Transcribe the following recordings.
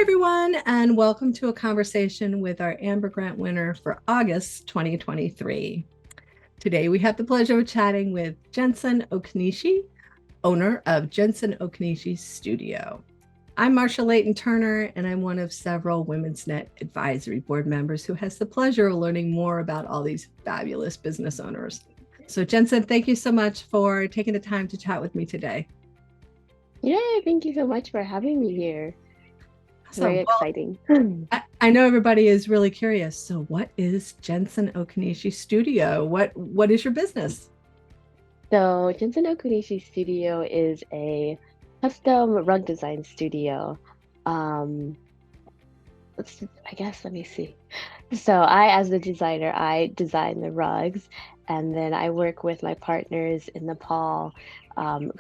everyone, and welcome to a conversation with our Amber Grant winner for August 2023. Today, we have the pleasure of chatting with Jensin Okunishi, owner of Jensin Okunishi Studio. I'm Marsha Layton Turner, and I'm one of several Women's Net Advisory Board members who has the pleasure of learning more about all these fabulous business owners. So, Jensin, thank you so much for taking the time to chat with me today. Yeah, thank you so much for having me here. So, Very well, exciting. I know everybody is really curious. So, what is Jensin Okunishi Studio? What is your business? So, Jensin Okunishi Studio is a custom rug design studio. Um, let me see. So, as the designer, I design the rugs, and then I work with my partners in Nepal,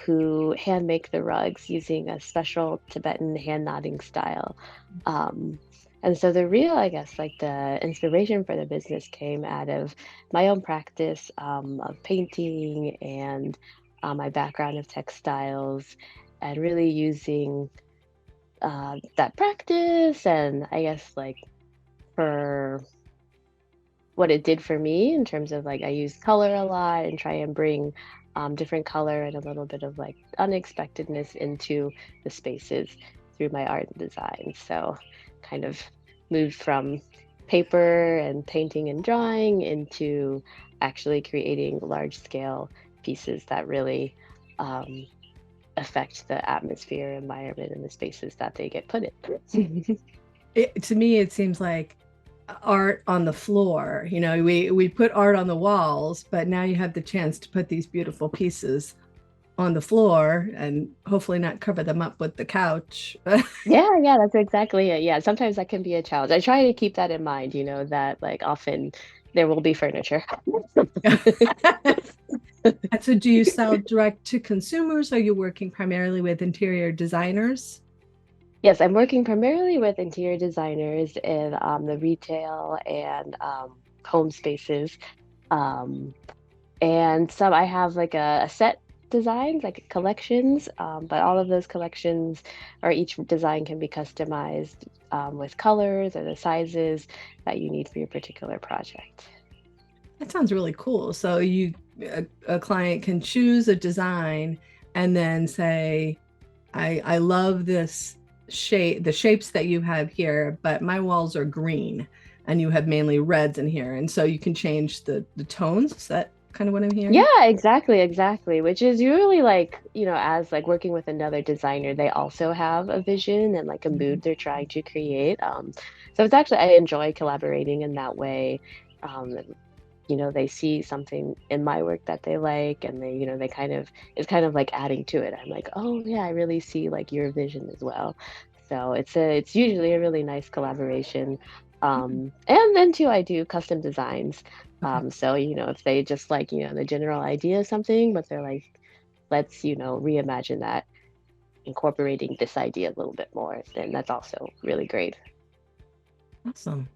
who hand make the rugs using a special Tibetan hand knotting style. Um, and so the real, I guess, like the inspiration for the business came out of my own practice of painting and my background of textiles, and really using that practice and I guess like for what it did for me in terms of like I use color a lot and try and bring different color and a little bit of like unexpectedness into the spaces through my art and design. So kind of moved from paper and painting and drawing into actually creating large scale pieces that really um, affect the atmosphere, environment, and the spaces that they get put in. To me, it seems like art on the floor. You know, we put art on the walls, but now you have the chance to put these beautiful pieces on the floor and hopefully not cover them up with the couch. Yeah, yeah, that's exactly it. Yeah, sometimes that can be a challenge. I try to keep that in mind, that like often there will be furniture. And so, do you sell direct to consumers? Or are you working primarily with interior designers? Yes, I'm working primarily with interior designers in the retail and home spaces. Um, and some I have like a set designs, like collections, but all of those collections or each design can be customized with colors or the sizes that you need for your particular project. That sounds really cool. So a client can choose a design and then say, I love this shape, the shapes that you have here, but my walls are green and you have mainly reds in here. And so you can change the tones. Is that kind of what I'm hearing? Yeah, exactly, exactly. Which is really like, as like working with another designer, they also have a vision and like a mood they're trying to create. So it's actually I enjoy collaborating in that way. And, they see something in my work that they like and they kind of it's kind of like adding to it. I'm like, oh yeah, I really see like your vision as well. So it's usually a really nice collaboration. And then too, I do custom designs. Okay. So, if they just like, the general idea of something, but they're like, let's, reimagine that, incorporating this idea a little bit more, then that's also really great. Awesome.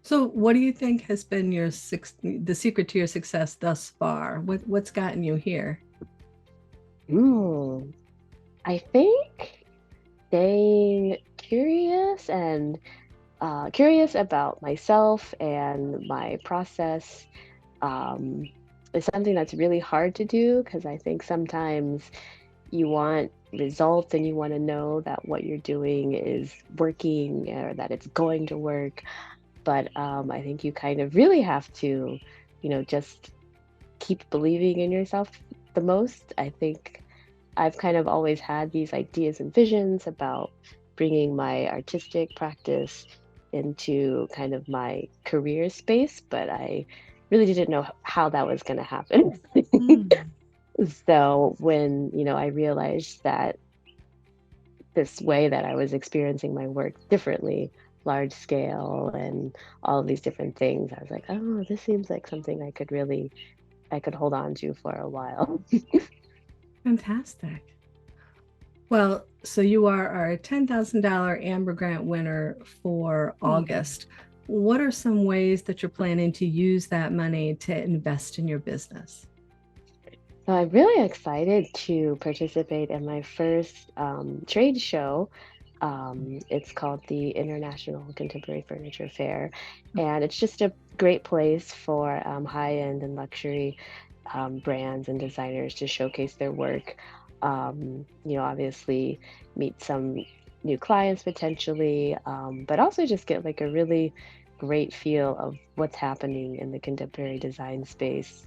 So what do you think has been the secret to your success thus far? What's gotten you here? Mm, I think staying curious and curious about myself and my process um, is something that's really hard to do because I think sometimes you want results and you want to know that what you're doing is working or that it's going to work. But I think you kind of really have to, just keep believing in yourself the most. I think I've kind of always had these ideas and visions about bringing my artistic practice into kind of my career space, but I really didn't know how that was going to happen. Mm. So when, I realized that this way that I was experiencing my work differently, large scale and all of these different things, I was like, oh, this seems like something I could hold on to for a while. Fantastic. Well, so you are our $10,000 Amber Grant winner for August. What are some ways that you're planning to use that money to invest in your business? So I'm really excited to participate in my first trade show. It's called the International Contemporary Furniture Fair, and it's just a great place for high-end and luxury brands and designers to showcase their work. Obviously meet some new clients potentially, but also just get like a really great feel of what's happening in the contemporary design space,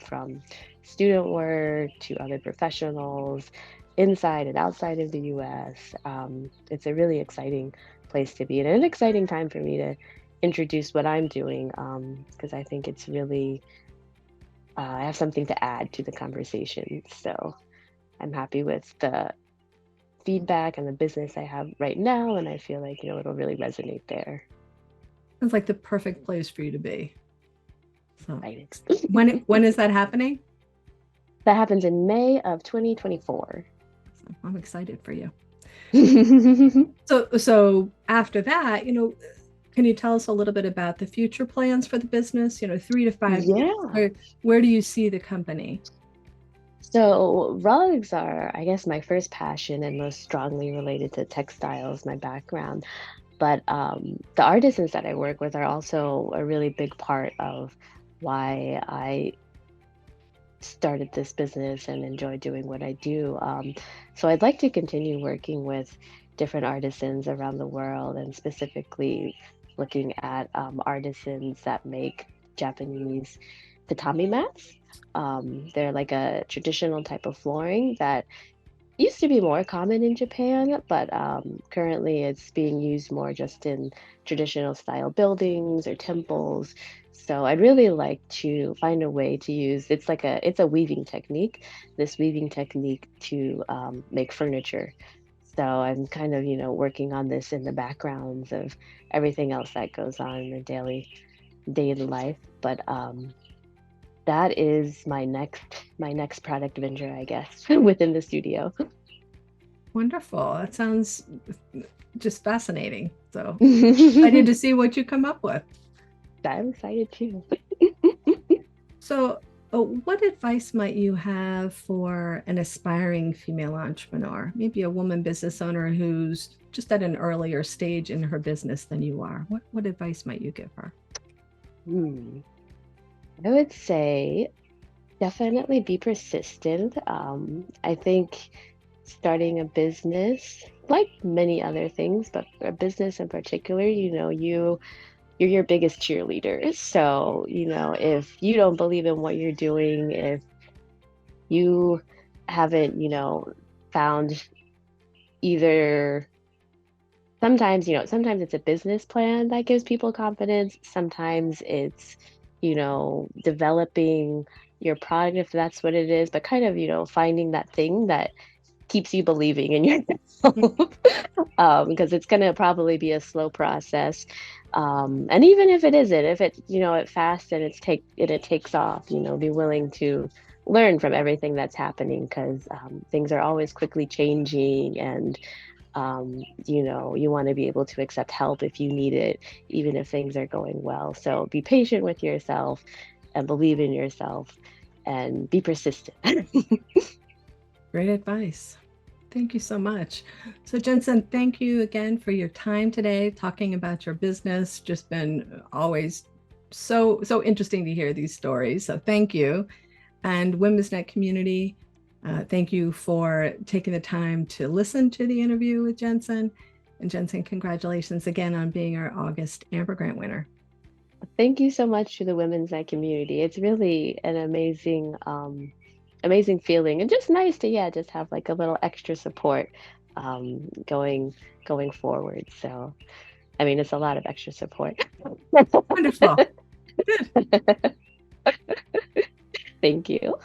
from student work to other professionals inside and outside of the US. It's a really exciting place to be and an exciting time for me to introduce what I'm doing, because I think it's really, I have something to add to the conversation. So I'm happy with the feedback and the business I have right now, and I feel like, it'll really resonate there. Sounds like the perfect place for you to be. So Right. when is that happening? That happens in May of 2024. So I'm excited for you. So after that, can you tell us a little bit about the future plans for the business, 3 to 5 years? Yeah. Where do you see the company? So rugs are, I guess, my first passion and most strongly related to textiles, my background. But the artisans that I work with are also a really big part of why I started this business and enjoy doing what I do. So I'd like to continue working with different artisans around the world, and specifically looking at artisans that make Japanese tatami mats. They're like a traditional type of flooring that used to be more common in Japan, but currently it's being used more just in traditional style buildings or temples. So I'd really like to find a way to use, it's a weaving technique, this weaving technique to make furniture. So I'm kind of, working on this in the backgrounds of everything else that goes on in the daily life. But that is my next product venture, I guess, within the studio. Wonderful. That sounds just fascinating. So excited I'm to see what you come up with. excited too. So, what advice might you have for an aspiring female entrepreneur, maybe a woman business owner who's just at an earlier stage in her business than you are? What advice might you give her? Hmm. I would say definitely be persistent. I think starting a business, like many other things, but a business in particular, you're your biggest cheerleader. So, if you don't believe in what you're doing, if you haven't, found either sometimes it's a business plan that gives people confidence. Sometimes it's, developing your product if that's what it is, but kind of, finding that thing that keeps you believing in yourself. Because it's going to probably be a slow process. And even if it isn't, if it, it fast and it takes off, be willing to learn from everything that's happening, because things are always quickly changing, and you want to be able to accept help if you need it, even if things are going well. So be patient with yourself and believe in yourself and be persistent. Great advice. Thank you so much. So, Jensen, thank you again for your time today talking about your business. Just been always so interesting to hear these stories. So, thank you. And Women's Net community, thank you for taking the time to listen to the interview with Jensen. And Jensen, congratulations again on being our August Amber Grant winner. Thank you so much to the women's night community. It's really an amazing feeling, and just nice to, yeah, just have like a little extra support going forward. So I mean, it's a lot of extra support. Wonderful. Good. Thank you.